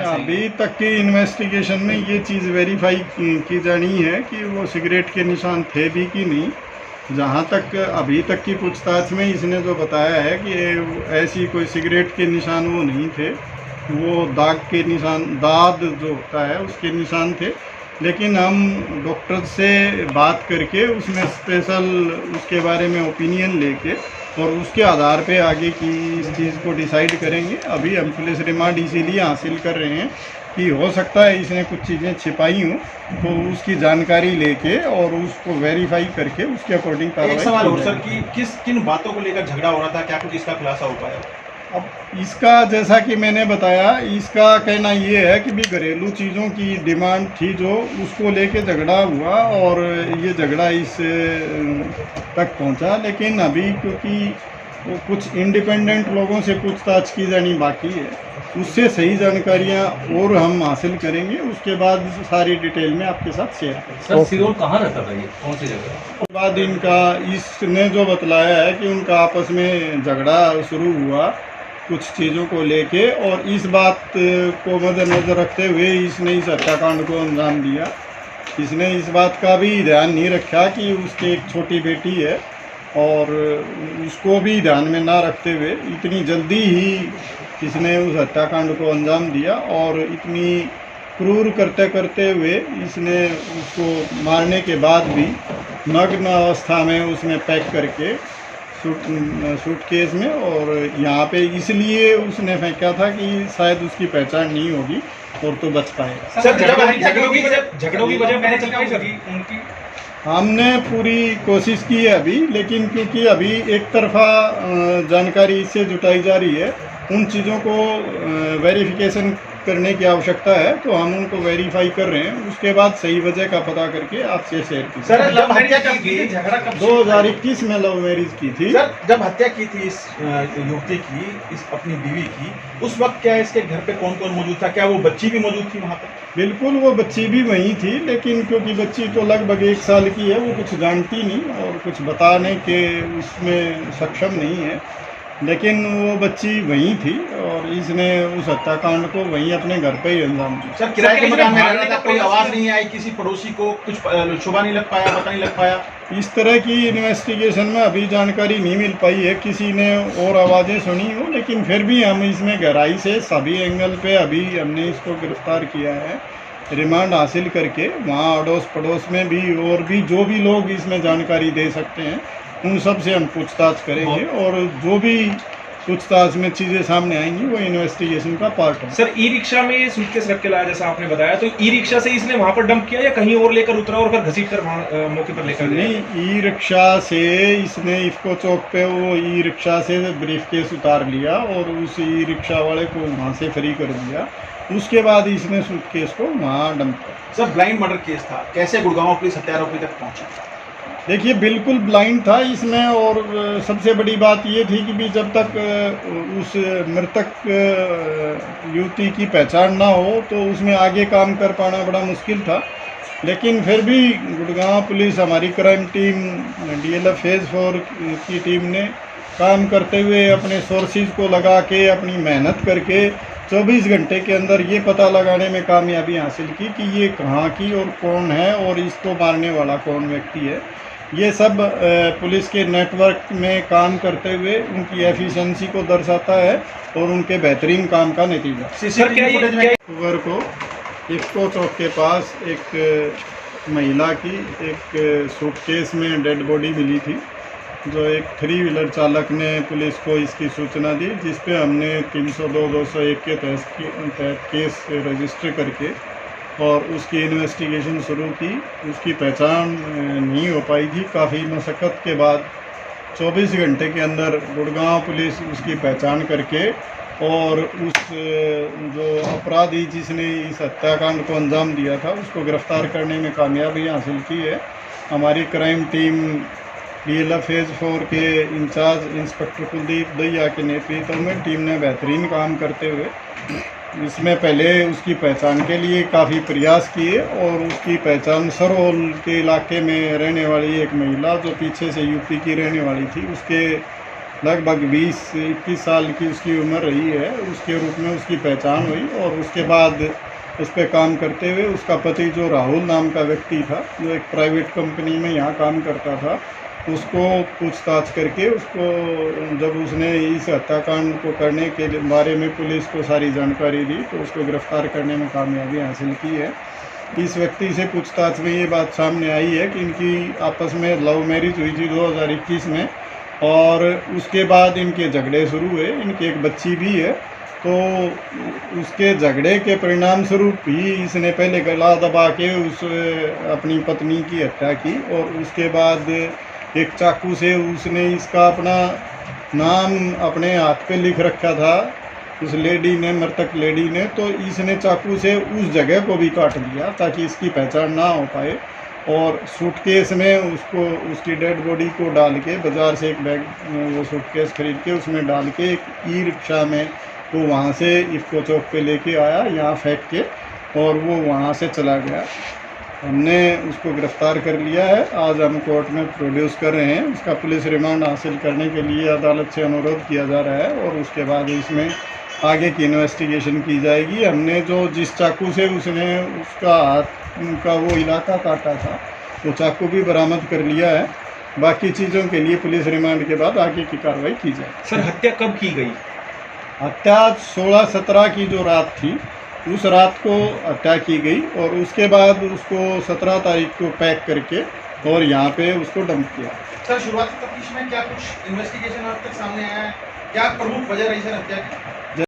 अभी तक की इन्वेस्टिगेशन में ये चीज़ वेरीफाई की जानी है कि वो सिगरेट के निशान थे भी कि नहीं। जहाँ तक अभी तक की पूछताछ में इसने जो बताया है कि ऐसी कोई सिगरेट के निशान वो नहीं थे, वो दाग के निशान, दाद जो होता है उसके निशान थे। लेकिन हम डॉक्टर से बात करके उसमें स्पेशल उसके बारे में ओपिनियन लेके और उसके आधार पे आगे की इस चीज़ को डिसाइड करेंगे। अभी हम पुलिस रिमांड इसीलिए हासिल कर रहे हैं कि हो सकता है इसने कुछ चीज़ें छिपाई हों, तो उसकी जानकारी लेके और उसको वेरीफाई करके उसके अकॉर्डिंग कार्रवाई। एक सवाल और सर कि किन बातों को लेकर झगड़ा हो रहा था, क्या कुछ इसका खुलासा हो पाया? अब इसका जैसा कि मैंने बताया, इसका कहना ये है कि भी घरेलू चीज़ों की डिमांड थी जो उसको लेके झगड़ा हुआ और ये झगड़ा इस तक पहुंचा। लेकिन अभी क्योंकि वो कुछ इंडिपेंडेंट लोगों से पूछताछ की जानी बाकी है, उससे सही जानकारियां और हम हासिल करेंगे, उसके बाद सारी डिटेल में आपके साथ शेयर करेंगे। सर सिरोल कहाँ रहता था, ये कौन सी जगह? उसके बाद इनका इसने जो बतलाया है कि उनका आपस में झगड़ा शुरू हुआ कुछ चीज़ों को लेके, और इस बात को मद्देनज़र रखते हुए इसने इस हत्याकांड को अंजाम दिया। इसने इस बात का भी ध्यान नहीं रखा कि उसकी एक छोटी बेटी है और उसको भी ध्यान में ना रखते हुए इतनी जल्दी ही इसने उस हत्याकांड को अंजाम दिया और इतनी क्रूर करते करते हुए इसने उसको मारने के बाद भी नग्न अवस्था में उसने पैक करके सूटकेस में और यहाँ पे इसलिए उसने फेंका था कि शायद उसकी पहचान नहीं होगी और तो बच पाएगा। सर झगड़ों की वजह मैंने चल उनकी हमने पूरी कोशिश की है अभी, लेकिन क्योंकि अभी एक तरफा जानकारी इससे जुटाई जा रही है, उन चीज़ों को वेरिफिकेशन करने की आवश्यकता है, तो हम उनको वेरीफाई कर रहे हैं। उसके बाद सही वजह का पता करके आपसे शेयर की। सर जब हत्या की थी, झगड़ा कब 2021 में लव मैरिज की थी। सर जब हत्या की थी इस युवती की, इस अपनी बीवी की, उस वक्त क्या इसके घर पे कौन कौन मौजूद था? क्या वो बच्ची भी मौजूद थी वहाँ पर? बिल्कुल, वो बच्ची भी वहीं थी, लेकिन क्योंकि बच्ची तो लगभग 1 साल की है, वो कुछ जानती नहीं और कुछ बताने के उसमें सक्षम नहीं है, लेकिन वो बच्ची वहीं थी और इसने उस हत्याकांड को वहीं अपने घर पे ही अंजाम दिया। सर किराए के मकान में रह रहा था, कोई आवाज़ नहीं आई किसी पड़ोसी को, कुछ शुबा नहीं लग पाया, पता नहीं लग पाया? इस तरह की इन्वेस्टिगेशन में अभी जानकारी नहीं मिल पाई है किसी ने और आवाज़ें सुनी हो, लेकिन फिर भी हम इसमें गहराई से सभी एंगल पे अभी हमने इसको गिरफ्तार किया है, रिमांड हासिल करके। वहाँ अड़ोस पड़ोस में भी और भी जो भी लोग इसमें जानकारी दे सकते हैं उन सब से हम पूछताछ करेंगे और जो भी पूछताछ में चीज़ें सामने आएंगी वो इन्वेस्टिगेशन का पार्ट है। सर ई रिक्शा में ये सूटकेस रख के लाया जैसा आपने बताया, तो ई रिक्शा से इसने वहां पर डंप किया या कहीं और लेकर उतरा और फिर घसीट कर वहाँ मौके पर लेकर गया? नहीं, ई रिक्शा से इसने इफ्को चौक पे वो ई रिक्शा से ब्रीफकेस उतार लिया और उस ई रिक्शा वाले को वहाँ से फ्री कर दिया। उसके बाद इसने सूटकेस को वहाँ डंप किया। सर ब्लाइंड मर्डर केस था, कैसे गुड़गांव पुलिस हत्यारोपी तक पहुँचा? देखिए, बिल्कुल ब्लाइंड था इसमें, और सबसे बड़ी बात ये थी कि भी जब तक उस मृतक युवती की पहचान ना हो तो उसमें आगे काम कर पाना बड़ा मुश्किल था। लेकिन फिर भी गुड़गांव पुलिस, हमारी क्राइम टीम, DLF फेज़ 4 की टीम ने काम करते हुए अपने सोर्सेज को लगा के अपनी मेहनत करके 24 घंटे के अंदर ये पता लगाने में कामयाबी हासिल की कि ये कहाँ की और कौन है और इसको मारने वाला कौन व्यक्ति है। ये सब पुलिस के नेटवर्क में काम करते हुए उनकी एफिशिएंसी को दर्शाता है और उनके बेहतरीन काम का नतीजा। अक्टूबर को इफ्को चौक के पास एक महिला की एक सूटकेस में डेड बॉडी मिली थी, जो एक 3 व्हीलर चालक ने पुलिस को इसकी सूचना दी, जिस पे हमने 302/201 के तहत केस रजिस्टर करके और उसकी इन्वेस्टिगेशन शुरू की। उसकी पहचान नहीं हो पाई थी, काफ़ी मशक्क़त के बाद 24 घंटे के अंदर गुड़गांव पुलिस उसकी पहचान करके और उस जो अपराधी जिसने इस हत्याकांड को अंजाम दिया था उसको गिरफ्तार करने में कामयाबी हासिल की है। हमारी क्राइम टीम DLF फेज़ 4 के इंचार्ज इंस्पेक्टर कुलदीप दहिया के नेतृत्व में टीम ने बेहतरीन काम करते हुए इसमें पहले उसकी पहचान के लिए काफ़ी प्रयास किए और उसकी पहचान सरौल के इलाके में रहने वाली एक महिला जो पीछे से यूपी की रहने वाली थी, उसके लगभग 20-21 साल की उसकी उम्र रही है, उसके रूप में उसकी पहचान हुई। और उसके बाद उस पर काम करते हुए उसका पति जो राहुल नाम का व्यक्ति था, जो एक प्राइवेट कंपनी में यहाँ काम करता था, उसको पूछताछ करके उसको जब उसने इस हत्याकांड को करने के बारे में पुलिस को सारी जानकारी दी तो उसको गिरफ्तार करने में कामयाबी हासिल की है। इस व्यक्ति से पूछताछ में ये बात सामने आई है कि इनकी आपस में लव मैरिज हुई थी 2021 में, और उसके बाद इनके झगड़े शुरू हुए। इनकी एक बच्ची भी है, तो उसके झगड़े के परिणाम स्वरूप ही इसने पहले गला दबा के उस अपनी पत्नी की हत्या की, और उसके बाद एक चाकू से उसने इसका अपना नाम अपने हाथ पे लिख रखा था उस लेडी ने, मृतक लेडी ने, तो इसने चाकू से उस जगह को भी काट दिया ताकि इसकी पहचान ना हो पाए। और सूटकेस में उसको उसकी डेड बॉडी को डाल के बाज़ार से एक बैग वो सूटकेस खरीद के उसमें डाल के एक ई रिक्शा में वो वहाँ से इफ़को चौक पे लेके आया, यहाँ फेंक के, और वो वहाँ से चला गया। हमने उसको गिरफ़्तार कर लिया है, आज हम कोर्ट में प्रोड्यूस कर रहे हैं। उसका पुलिस रिमांड हासिल करने के लिए अदालत से अनुरोध किया जा रहा है और उसके बाद इसमें आगे की इन्वेस्टिगेशन की जाएगी। हमने जो जिस चाकू से उसने उसका हाथ का वो इलाका काटा था, वो चाकू भी बरामद कर लिया है। बाकी चीज़ों के लिए पुलिस रिमांड के बाद आगे की कार्रवाई की जाए। सर हत्या कब की गई? हत्या 16-17 की जो रात थी, उस रात को हत्या की गई और उसके बाद उसको 17 तारीख को पैक करके और यहाँ पे उसको डंप किया। सर शुरुआती तफ्तीश में क्या कुछ इन्वेस्टिगेशन अब तक सामने आया है? क्या प्रमुख वजह रही सर हत्या की?